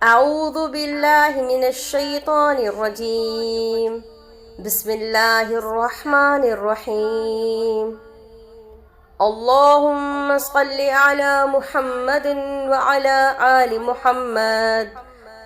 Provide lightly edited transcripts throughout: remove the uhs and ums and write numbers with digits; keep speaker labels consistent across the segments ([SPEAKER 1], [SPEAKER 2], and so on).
[SPEAKER 1] أعوذ بالله من الشيطان الرجيم. بسم الله الرحمن الرحيم. اللهم صل على محمد وعلى آل محمد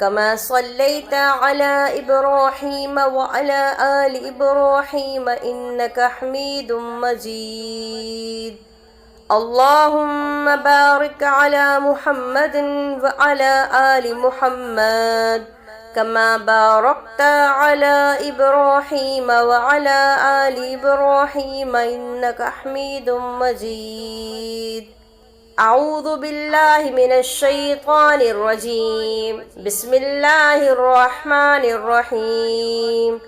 [SPEAKER 1] كما صليت على إبراهيم وعلى آل إبراهيم إنك حميد مجيد. اللهم بارك على محمد وعلى آل محمد كما باركت على إبراهيم وعلى آل إبراهيم إنك حميد مجيد. أعوذ بالله من الشيطان الرجيم. بسم الله الرحمن الرحيم.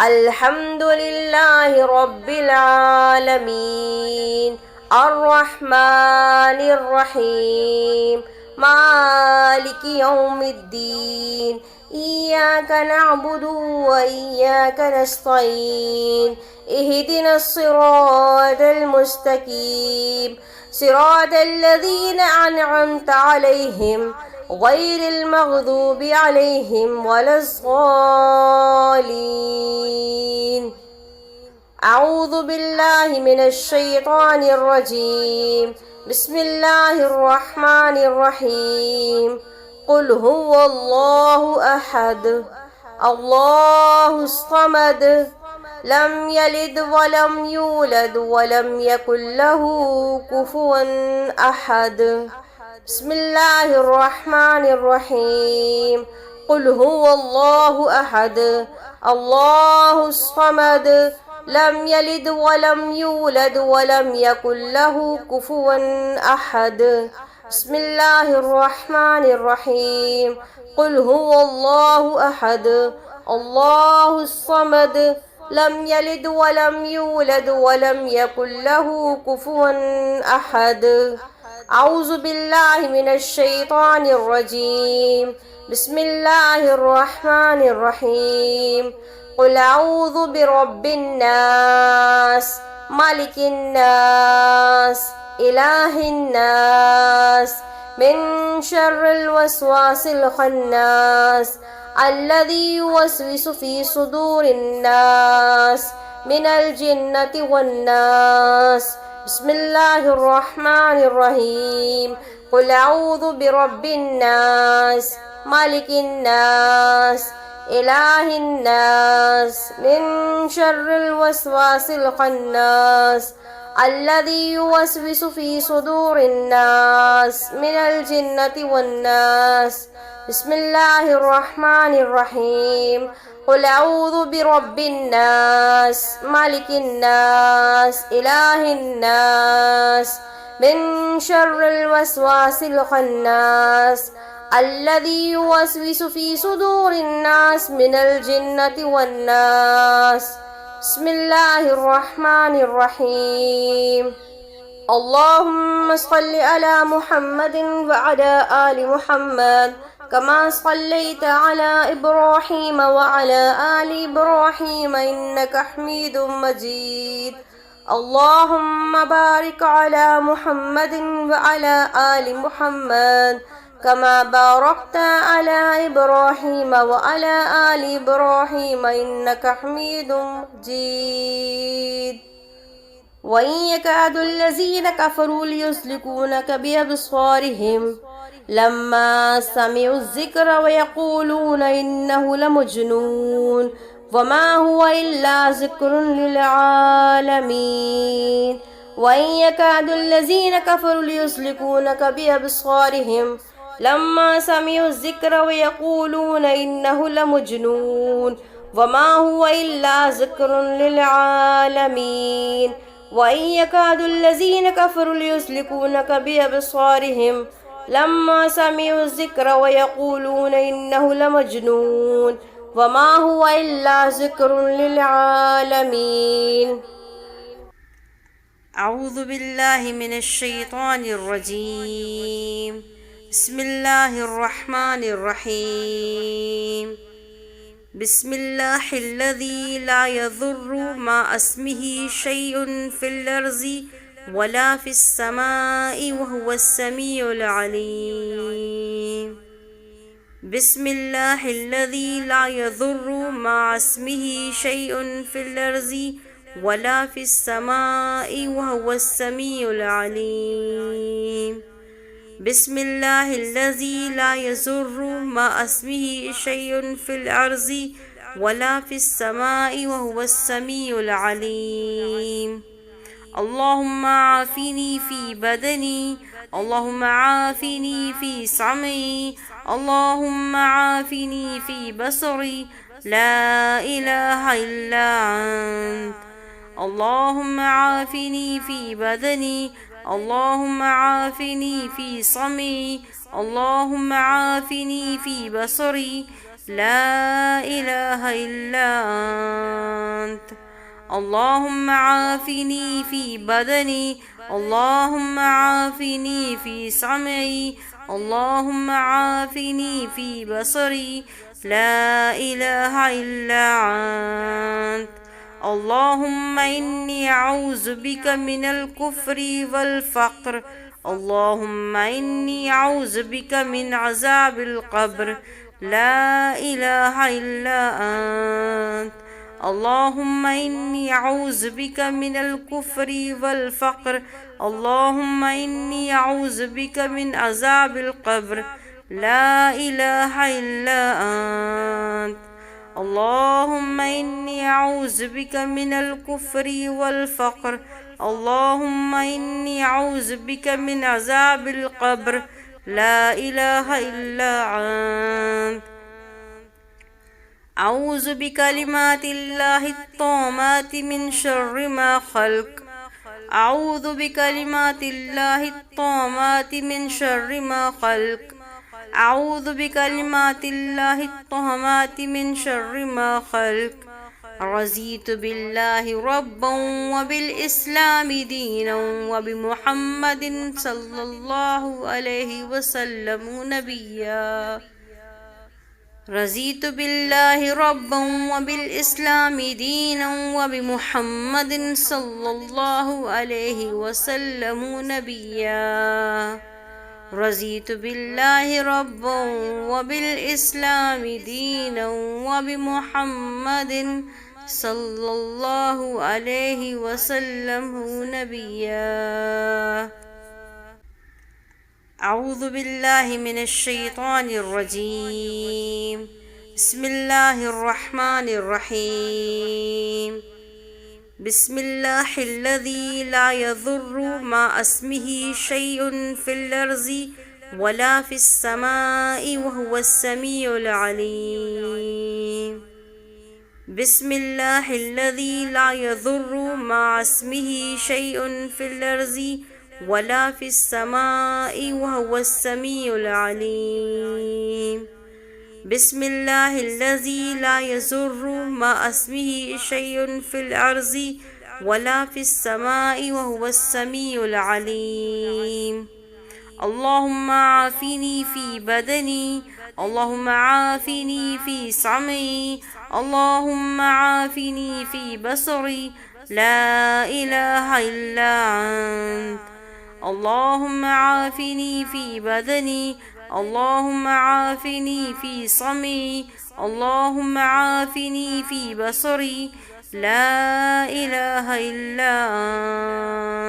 [SPEAKER 1] الحمد لله رب العالمين الرحمن الرحيم مالك يوم الدين إياك نعبد وإياك نستعين اهدنا الصراط المستقيم صراط الذين أنعمت عليهم غير المغضوب عليهم ولا الضالين. أعوذ بالله من الشيطان الرجيم. بسم الله الرحمن الرحيم. قل هو الله أحد الله الصمد لم يلد ولم يولد ولم يكن له كفوا أحد. بسم الله الرحمن الرحيم. قل هو الله أحد الله الصمد لم يلد ولم يولد ولم يكن له كفوا أحد. بسم الله الرحمن الرحيم. قل هو الله أحد الله الصمد لم يلد ولم يولد ولم يكن له كفوا أحد. أعوذ بالله من الشيطان الرجيم. بسم الله الرحمن الرحيم. قل أعوذ برب الناس ملك الناس إله الناس من شر الوسواس الخناس الذي يوسوس في صدور الناس من الجنة والناس. بسم الله الرحمن الرحيم. قل أعوذ برب الناس ملك الناس إله الناس من شر الوسواس الخناس الذي يوسوس في صدور الناس من الجنة والناس. بسم الله الرحمن الرحيم. قل أعوذ برب الناس ملك الناس إله الناس من شر الوسواس الخناس الذي يوسوس في صدور الناس من الجنة والناس. بسم الله الرحمن الرحيم. اللهم صل على محمد وعلى آل محمد كما صليت على إبراهيم وعلى آل إبراهيم إنك حميد مجيد. اللهم بارك على محمد وعلى آل محمد كما باركت على إبراهيم وعلى آل إبراهيم إنك حميد مجيد. وإن يكاد الذين كفروا ليزلقونك بأبصارهم لما سمعوا الذكر ويقولون إنه لمجنون وما هو إلا ذكر للعالمين. وإن يكاد الذين كفروا ليزلقونك بأبصارهم لما سمعوا الذكر ويقولون إنه لمجنون وما هو إلا ذكر للعالمين. وإن يكاد الذين كفروا ليزلقونك بأبصارهم لما سمعوا الذكر ويقولون إنه لمجنون وما هو إلا ذكر للعالمين. أعوذ بالله من الشيطان الرجيم. بسم الله الرحمن الرحيم. بسم الله الذي لا يضر مع اسمه شيء في الأرض ولا في السماء وهو السميع العليم. بسم الله الذي لا يضر مع اسمه شيء في الأرض ولا في السماء وهو السميع العليم. بسم الله الذي لا يضر مع اسمه شيء في الأرض ولا في السماء وهو السميع العليم. اللهم عافني في بدني، اللهم عافني في سمعي، اللهم عافني في بصري، لا إله إلا أنت. اللهم عافني في بدني، اللهم عافني في سمعي، اللهم عافني في بصري، لا إله إلا أنت. اللهم عافني في بدني، اللهم عافني في سمعي، اللهم عافني في بصري، لا إله إلا أنت. اللهم إني أعوذ بك من الكفر والفقر، اللهم إني أعوذ بك من عذاب القبر، لا إله إلا أنت. اللهم إني أعوذ بك من الكفر والفقر، اللهم إني أعوذ بك من عذاب القبر، لا إله إلا أنت. اللهم إني أعوذ بك من الكفر والفقر، اللهم إني أعوذ بك من عذاب القبر، لا إله إلا أنت. أعوذ بكلمات الله التامات من شر ما خلق، أعوذ بكلمات الله التامات من شر ما خلق، أعوذ بكلمات الله التامات من شر ما خلق. رضيت بالله ربا وبالإسلام دينا وبمحمد صلى الله عليه وسلم نبيا. رضيت بالله ربا وبالإسلام دينا وبمحمد صلى الله عليه وسلم نبيا. رضيت بالله ربا وبالإسلام دينا وبمحمد صلى الله عليه وسلم نبيا. أعوذ بالله من الشيطان الرجيم. بسم الله الرحمن الرحيم. بسم الله الذي لا يضر مع اسمه شيء في الأرض ولا في السماء وهو السميع العليم. بسم الله الذي لا يضر مع اسمه شيء في الأرض ولا في السماء وهو السميع العليم. بسم الله الذي لا يضر مع اسمه شيء في الأرض ولا في السماء وهو السميع العليم. اللهم عافني في بدني، اللهم عافني في سمعي، اللهم عافني في بصري، لا إله إلا أنت. اللهم عافني في بدني، اللهم عافني في سمعي، اللهم عافني في بصري، لا إله إلا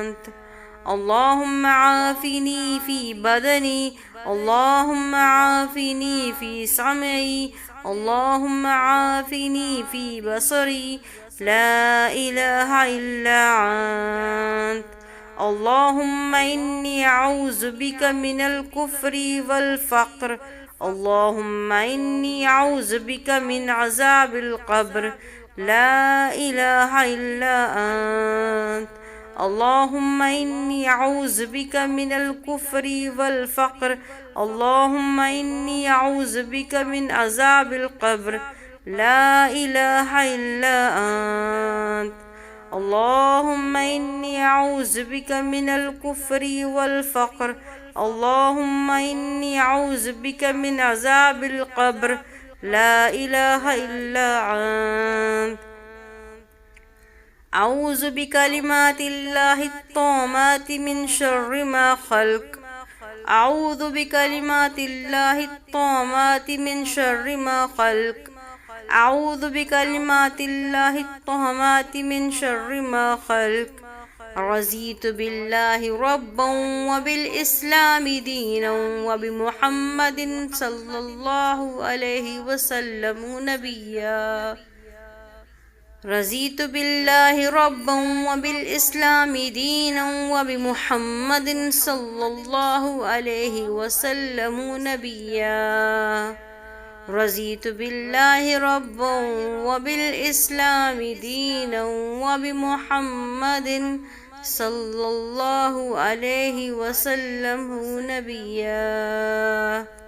[SPEAKER 1] أنت. اللهم عافني في بدني، اللهم عافني في سمعي، اللهم عافني في بصري، لا إله إلا أنت. اللهم إني أعوذ بك من الكفر والفقر، اللهم إني أعوذ بك من عذاب القبر، لا إله إلا أنت. اللهم إني أعوذ بك من الكفر والفقر، اللهم إني أعوذ بك من عذاب القبر، لا إله إلا أنت. اللهم إني أعوذ بك من الكفر والفقر، اللهم إني أعوذ بك من عذاب القبر، لا إله إلا أنت. أعوذ بكلمات الله التامات من شر ما خلق، أعوذ بكلمات الله الطامات من شر ما خلق. أعوذ بكلمات الله الطامات من شر ما خلق. رضيت بالله ربا وبالإسلام دينا وبمحمد صلى الله عليه وسلم نبيا. رضيت بالله ربا وبالإسلام دينا وبمحمد صلى الله عليه وسلم نبيا. رضيت بالله ربا وبالإسلام دينا وبمحمد صلى الله عليه وسلم نبيا.